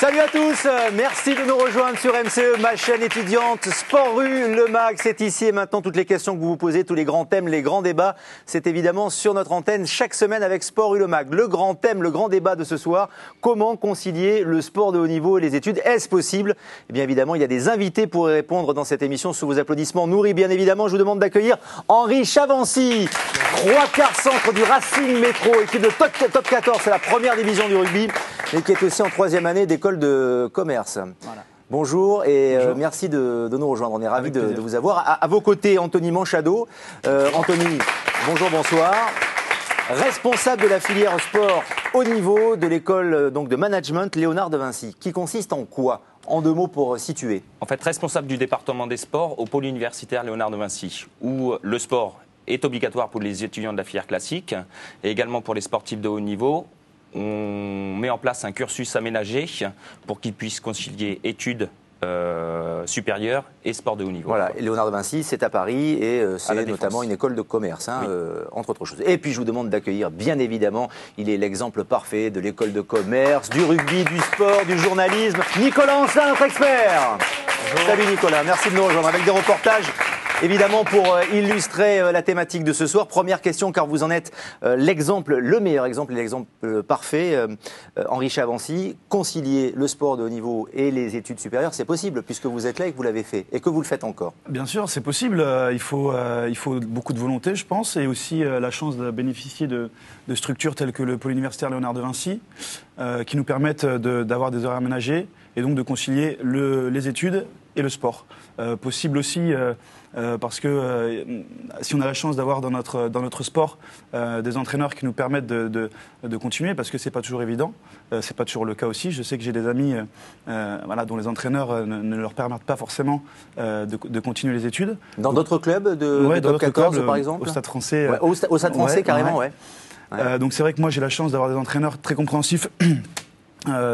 Salut à tous, merci de nous rejoindre sur MCE, ma chaîne étudiante Sport Rue, le MAG, c'est ici et maintenant toutes les questions que vous vous posez, tous les grands thèmes, les grands débats, c'est évidemment sur notre antenne chaque semaine avec Sport Rue, le MAG. Le grand thème, le grand débat de ce soir, comment concilier le sport de haut niveau et les études, est-ce possible? Eh bien évidemment, il y a des invités pour y répondre dans cette émission sous vos applaudissements nourris bien évidemment. Je vous demande d'accueillir Henri Chavancy, 3/4 centre du Racing Métro, équipe de top 14, c'est la première division du rugby, et qui est aussi en 3e année d'école de commerce. Voilà. Bonjour et merci de nous rejoindre. On est ravis de vous avoir. À vos côtés, Anthony Manchado. Anthony, bonjour, bonsoir. Responsable de la filière sport haut niveau de l'école donc de management Léonard de Vinci, qui consiste en quoi? En 2 mots pour situer. En fait, responsable du département des sports au pôle universitaire Léonard de Vinci, où le sport est obligatoire pour les étudiants de la filière classique et également pour les sportifs de haut niveau. On met en place un cursus aménagé pour qu'ils puissent concilier études supérieures et sport de haut niveau. Voilà, et Léonard de Vinci, c'est à Paris et c'est notamment une école de commerce, hein, oui. Entre autres choses. Et puis je vous demande d'accueillir, bien évidemment, il est l'exemple parfait de l'école de commerce, du rugby, du sport, du journalisme, Nicolas Ancelin, notre expert. Bonjour. Salut Nicolas, merci de nous rejoindre avec des reportages. Évidemment, pour illustrer la thématique de ce soir, première question, car vous en êtes l'exemple, le meilleur exemple, l'exemple parfait. Henri Chavancy, concilier le sport de haut niveau et les études supérieures, c'est possible, puisque vous êtes là et que vous l'avez fait, et que vous le faites encore. Bien sûr, c'est possible. Il faut beaucoup de volonté, je pense, et aussi la chance de bénéficier de structures telles que le pôle universitaire Léonard de Vinci, qui nous permettent d'avoir des horaires aménagés, et donc de concilier les études et le sport. Possible aussi parce que si on a la chance d'avoir dans notre sport des entraîneurs qui nous permettent de continuer, parce que c'est pas toujours évident, c'est pas toujours le cas aussi. Je sais que j'ai des amis dont les entraîneurs ne leur permettent pas forcément de continuer les études. Dans d'autres clubs de top 14 clubs, par exemple, au Stade Français. Ouais, au Stade Français, carrément, ouais. Donc c'est vrai que moi j'ai la chance d'avoir des entraîneurs très compréhensifs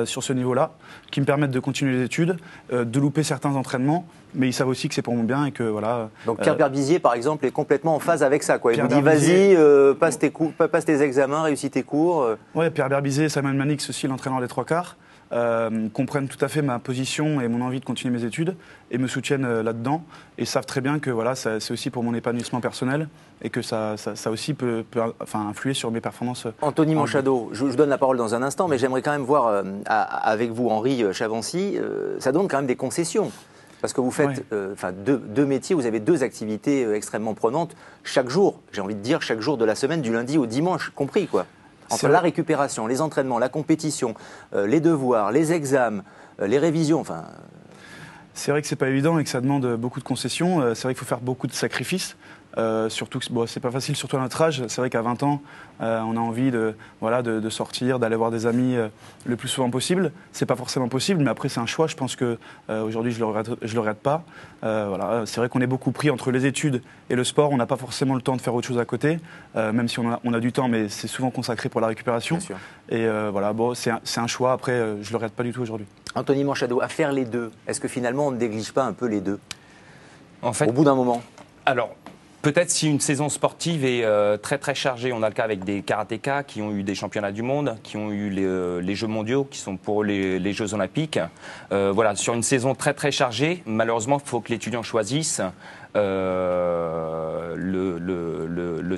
sur ce niveau-là, qui me permettent de continuer les études, de louper certains entraînements, mais ils savent aussi que c'est pour mon bien et que voilà. Donc Pierre Berbizier, par exemple, est complètement en phase avec ça, quoi. Il vous dit vas-y, passe tes examens, réussis tes cours. Ouais, Pierre Berbizier, Samuel Manix aussi, l'entraîneur des 3/4, comprennent tout à fait ma position et mon envie de continuer mes études et me soutiennent là-dedans et savent très bien que voilà, c'est aussi pour mon épanouissement personnel et que ça aussi peut influer sur mes performances. Anthony Manchado, je vous donne la parole dans un instant, mais j'aimerais quand même voir avec vous, Henri Chavancy, ça donne quand même des concessions. Parce que vous faites deux métiers, vous avez 2 activités extrêmement prenantes chaque jour, j'ai envie de dire chaque jour de la semaine, du lundi au dimanche compris, quoi. Entre la récupération, les entraînements, la compétition, les devoirs, les examens, les révisions, enfin... C'est vrai que c'est pas évident et que ça demande beaucoup de concessions. C'est vrai qu'il faut faire beaucoup de sacrifices. Surtout que c'est pas facile, surtout à notre âge. C'est vrai qu'à 20 ans, on a envie de sortir, d'aller voir des amis le plus souvent possible. C'est pas forcément possible, mais après c'est un choix. Je pense que aujourd'hui je le regrette pas. C'est vrai qu'on est beaucoup pris entre les études et le sport. On n'a pas forcément le temps de faire autre chose à côté, même si on a du temps, mais c'est souvent consacré pour la récupération. Bien sûr. Et c'est un choix. Après, je le regrette pas du tout aujourd'hui. Anthony Manchado, à faire les 2, est-ce que finalement on ne néglige pas un peu les 2 en fait, au bout d'un moment? Alors, peut-être si une saison sportive est très très chargée, on a le cas avec des karatékas qui ont eu des championnats du monde, qui ont eu les Jeux mondiaux, qui sont pour les Jeux olympiques. Voilà, sur une saison très très chargée, malheureusement, il faut que l'étudiant choisisse le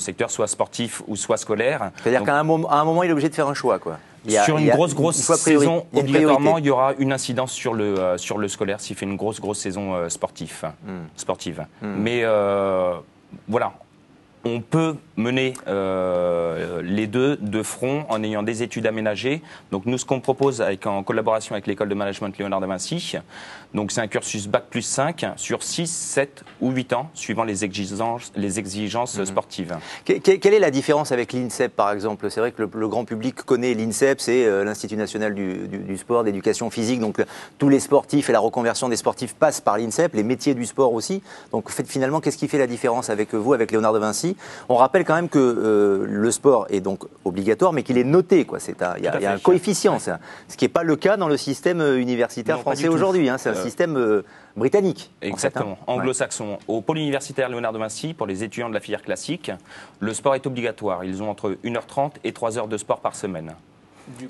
secteur soit sportif ou soit scolaire. C'est-à-dire qu'à un moment, il est obligé de faire un choix, quoi. Sur une grosse saison, obligatoirement, il y aura une incidence sur le scolaire s'il fait une grosse saison sportive. Mais voilà, on peut mener les 2 de front en ayant des études aménagées. Donc nous, ce qu'on propose en collaboration avec l'école de management Léonard de Vinci, donc c'est un cursus Bac+5 sur 6, 7 ou 8 ans, suivant les exigences sportives. Quelle est la différence avec l'INSEP, par exemple? C'est vrai que le grand public connaît l'INSEP, c'est l'Institut national du sport, d'éducation physique. Donc tous les sportifs et la reconversion des sportifs passent par l'INSEP, les métiers du sport aussi. Donc finalement, qu'est-ce qui fait la différence avec vous, avec Léonard de Vinci? On rappelle quand même que le sport est donc obligatoire, mais qu'il est noté, quoi. Il y a un coefficient, ce qui n'est pas le cas dans le système universitaire français aujourd'hui. C'est un système britannique. Exactement, anglo-saxon. Au pôle universitaire Léonard de Vinci, pour les étudiants de la filière classique, le sport est obligatoire. Ils ont entre 1h30 et 3 heures de sport par semaine. Du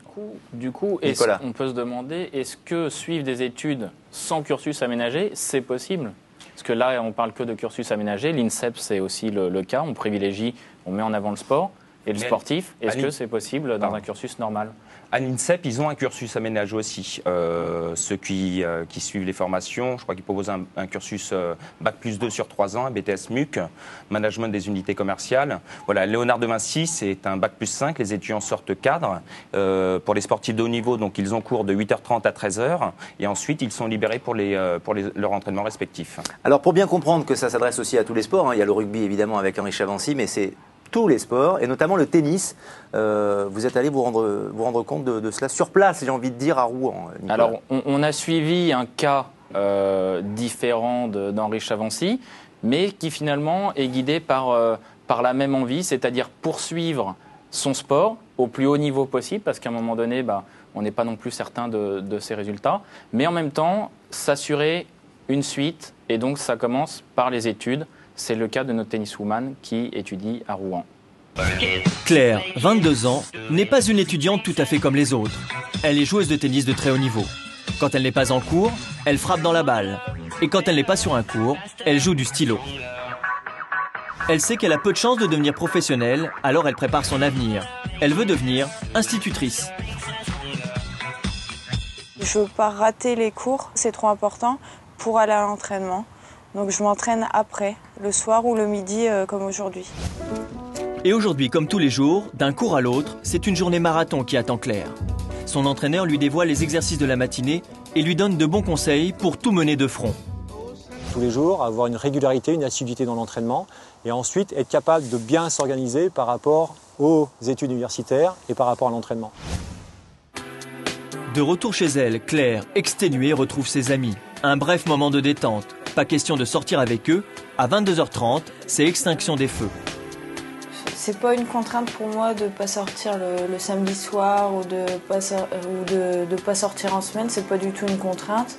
coup, on peut se demander, est-ce que suivre des études sans cursus aménagé, c'est possible? Parce que là, on parle que de cursus aménagé. L'INSEP, c'est aussi le cas. On privilégie, on met en avant le sport et le sportif. Est-ce que c'est possible dans un cursus normal? À l'INSEP, ils ont un cursus aménagé aussi. Ceux qui suivent les formations, je crois qu'ils proposent un cursus Bac+2 sur 3 ans, un BTS MUC, management des unités commerciales. Voilà, Léonard de Vinci, c'est un Bac+5. Les étudiants sortent cadres. Pour les sportifs de haut niveau, donc ils ont cours de 8h30 à 13h. Et ensuite, ils sont libérés pour leur entraînement respectif. Alors, pour bien comprendre que ça s'adresse aussi à tous les sports, il y a le rugby évidemment avec Henri Chavancy, mais c'est tous les sports, et notamment le tennis. Vous êtes allé vous rendre compte de cela sur place, j'ai envie de dire, à Rouen, Nicolas. Alors, on a suivi un cas différent d'Henri Chavancy, mais qui finalement est guidé par la même envie, c'est-à-dire poursuivre son sport au plus haut niveau possible, parce qu'à un moment donné, on n'est pas non plus certain de ses résultats, mais en même temps, s'assurer une suite, et donc ça commence par les études. C'est le cas de notre tenniswoman qui étudie à Rouen. Claire, 22 ans, n'est pas une étudiante tout à fait comme les autres. Elle est joueuse de tennis de très haut niveau. Quand elle n'est pas en cours, elle frappe dans la balle. Et quand elle n'est pas sur un cours, elle joue du stylo. Elle sait qu'elle a peu de chances de devenir professionnelle, alors elle prépare son avenir. Elle veut devenir institutrice. Je ne veux pas rater les cours, c'est trop important pour aller à l'entraînement. Donc je m'entraîne après, le soir ou le midi comme aujourd'hui. Et aujourd'hui, comme tous les jours, d'un cours à l'autre, c'est une journée marathon qui attend Claire. Son entraîneur lui dévoile les exercices de la matinée et lui donne de bons conseils pour tout mener de front. Tous les jours, avoir une régularité, une assiduité dans l'entraînement et ensuite être capable de bien s'organiser par rapport aux études universitaires et par rapport à l'entraînement. De retour chez elle, Claire, exténuée, retrouve ses amis. Un bref moment de détente. Pas question de sortir avec eux. À 22h30, c'est extinction des feux. C'est pas une contrainte pour moi de pas sortir le samedi soir ou de pas sortir en semaine. C'est pas du tout une contrainte.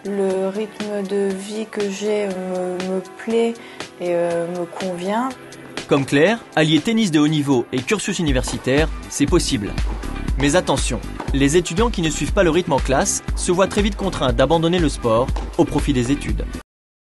Le rythme de vie que j'ai me plaît et me convient. Comme Claire, allier tennis de haut niveau et cursus universitaire, c'est possible. Mais attention, les étudiants qui ne suivent pas le rythme en classe se voient très vite contraints d'abandonner le sport au profit des études.